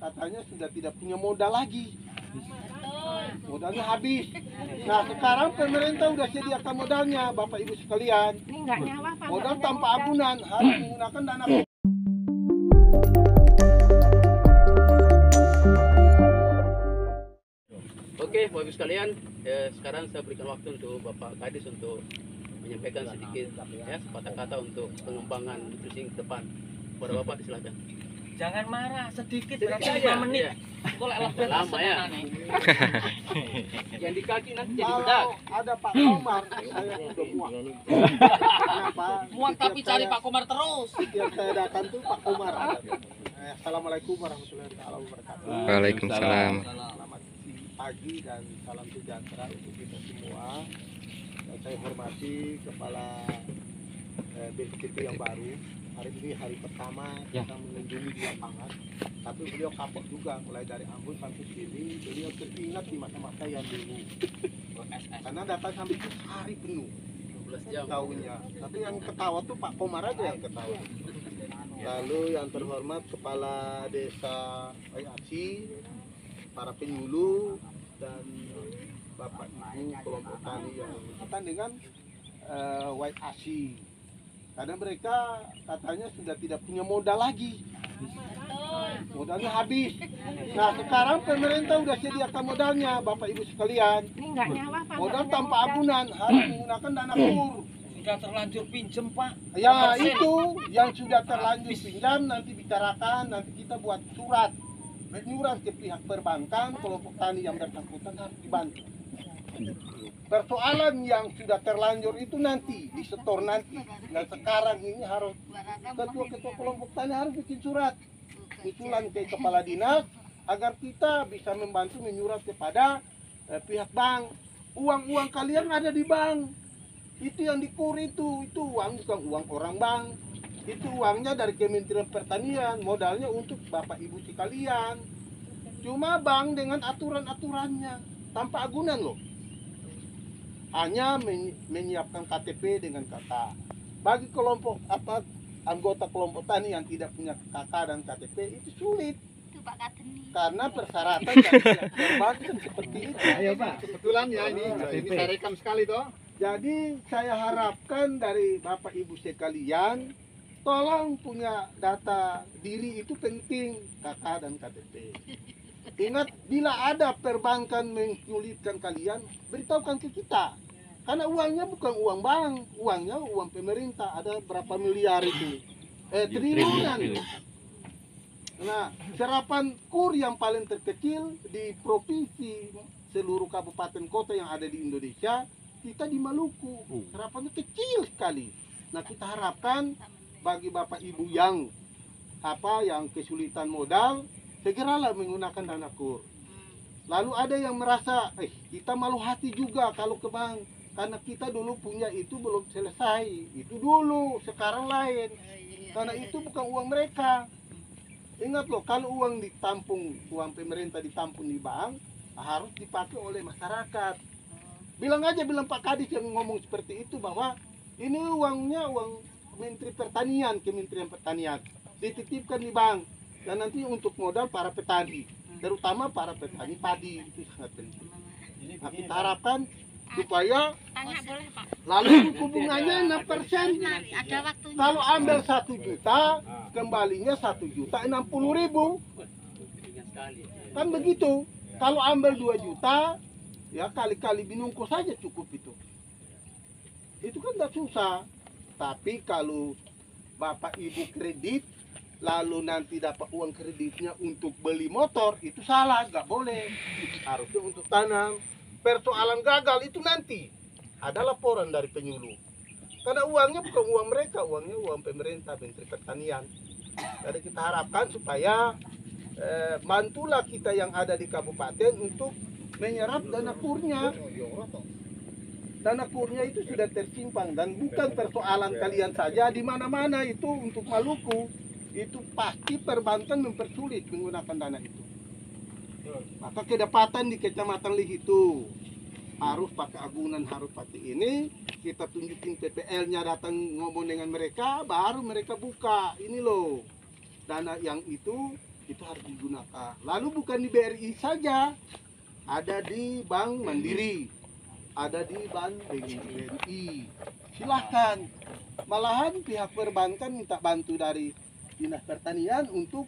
katanya sudah tidak punya modal lagi. Modalnya habis. Nah sekarang pemerintah udah sediakan modalnya, Bapak Ibu sekalian. Modal tanpa agunan, harus menggunakan dana. Oke, Bapak Ibu sekalian, sekarang saya berikan waktu untuk Bapak Kadis untuk menyampaikan sedikit sepatah kata untuk pengembangan nutrisi ke depan. Kepada Bapak silakan. Jangan marah, sedikit Sedikit berarti aja, 5 menit. iya. Kok Lama ya. Yang di kaki nanti jadi bedak. Kalau ada Pak Komar, saya udah muak. Kenapa? Muak tapi Setiap cari saya- Pak Komar terus. Setiap saya datang tuh Pak Komar ada. Assalamualaikum warahmatullahi wabarakatuh. Waalaikumsalam. Selamat pagi dan salam sejahtera untuk kita semua. Dan saya hormati Kepala BPKP yang baru. Hari ini hari pertama kita mengunjungi di lapangan. Tapi beliau kapok juga mulai dari Ambon sampai sini. Beliau teringat di masa-masa yang dulu. Karena datang sampai itu hari penuh 12 jam. tahunnya. Tapi yang ketawa tuh Pak Komar aja yang ketawa. Lalu yang terhormat Kepala Desa Waiasi, para penyuluh dan Bapak Ibu kelompok tani yang berkaitan dengan Waiasi. Karena mereka katanya sudah tidak punya modal lagi. Modalnya habis. Nah sekarang pemerintah udah sediakan modalnya, Bapak Ibu sekalian. Modal tanpa agunan, harus menggunakan dana kur. Sudah terlanjur pinjem, Pak. Ya Persen. itu yang sudah terlanjur pinjam nanti bicarakan, nanti kita buat surat menyurat ke pihak perbankan, kelompok tani yang bersangkutan harus dibantu. Persoalan yang sudah terlanjur itu nanti disetor nanti. Dan sekarang ini harus ketua-ketua kelompok tani harus bikin surat usulan ke kepala dinas agar kita bisa membantu menyurat kepada pihak bank. Uang-uang kalian ada di bank. Itu yang dikur itu uang bukan uang orang bank. Itu uangnya dari Kementerian Pertanian, modalnya untuk Bapak Ibu sekalian. Cuma bank dengan aturan-aturannya tanpa agunan loh. Hanya menyiapkan KTP dengan KK. Bagi kelompok anggota kelompok tani yang tidak punya KK dan KTP itu sulit. Karena persyaratan dari perbankan seperti itu. Ayo Pak, kebetulan ya ini saya rekam sekali toh. Jadi saya harapkan dari Bapak Ibu sekalian, tolong punya data diri itu penting, KK dan KTP. Ingat, bila ada perbankan menyulitkan kalian, beritahukan ke kita. Karena uangnya bukan uang bank, uangnya uang pemerintah. Ada berapa miliar itu? Triliunan. Nah, serapan kur yang paling terkecil di provinsi seluruh kabupaten kota yang ada di Indonesia, kita di Maluku. Serapannya kecil sekali. Nah, kita harapkan bagi Bapak Ibu yang kesulitan modal, segeralah menggunakan dana kur. Lalu ada yang merasa, kita malu hati juga kalau ke bank. Karena kita dulu punya itu belum selesai. Itu dulu, sekarang lain. Karena itu bukan uang mereka. Ingat loh, kalau uang ditampung, uang pemerintah ditampung di bank, harus dipakai oleh masyarakat. Bilang Pak Kadis yang ngomong seperti itu bahwa ini uangnya uang Menteri Pertanian, Kementerian Pertanian. Dititipkan di bank. Dan nanti untuk modal para petani, terutama para petani padi, itu sangat penting. Nah, kita harapkan supaya lalu suku bunganya 6%. Kalau ambil 1 juta, kembalinya 1.060.000. Kan begitu. Kalau ambil 2 juta, ya kali-kali binungkus saja cukup itu. Itu kan tidak susah. Tapi kalau Bapak Ibu kredit, lalu nanti dapat uang kreditnya untuk beli motor, itu salah, nggak boleh. Harusnya untuk tanam. Persoalan gagal itu nanti ada laporan dari penyuluh. Karena uangnya bukan uang mereka, uangnya uang pemerintah, Menteri Pertanian. Jadi kita harapkan supaya bantulah kita yang ada di kabupaten untuk menyerap dana kurnya. Dana kurnya itu sudah tersimpan dan bukan persoalan kalian saja, di mana-mana itu untuk Maluku. Itu pasti perbankan mempersulit menggunakan dana itu. Maka kedapatan di Kecamatan Lih itu harus pakai agunan, harus pakai ini. Kita tunjukin PPL-nya, datang ngomong dengan mereka, baru mereka buka. Ini loh, dana yang itu harus digunakan. digunakan. Lalu bukan di BRI saja, ada di Bank Mandiri, ada di Bank BNI. Silahkan. Malahan pihak perbankan minta bantu dari Dinas Pertanian untuk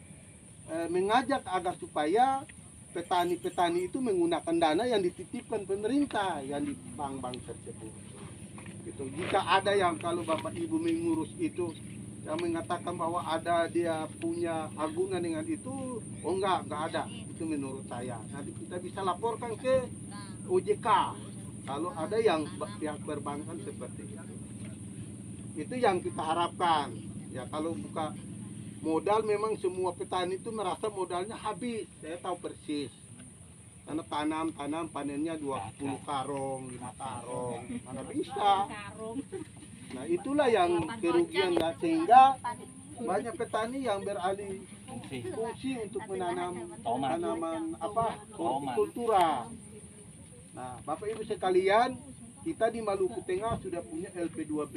mengajak agar supaya petani-petani itu menggunakan dana yang dititipkan pemerintah yang di bank-bank tersebut. Gitu. Jika ada yang kalau Bapak Ibu mengurus itu yang mengatakan bahwa ada dia punya agungan dengan itu, oh enggak ada. Itu menurut saya. Nanti kita bisa laporkan ke OJK kalau ada yang pihak perbankan seperti itu. Itu yang kita harapkan. Ya kalau buka modal memang semua petani itu merasa modalnya habis. Saya tahu persis. Karena tanam panennya 20 karung, 5 karung. Mana bisa. Nah itulah yang kerugian, sehingga banyak petani yang beralih fungsi untuk menanam tanaman hortikultura. Nah Bapak Ibu sekalian, kita di Maluku Tengah sudah punya LP2B.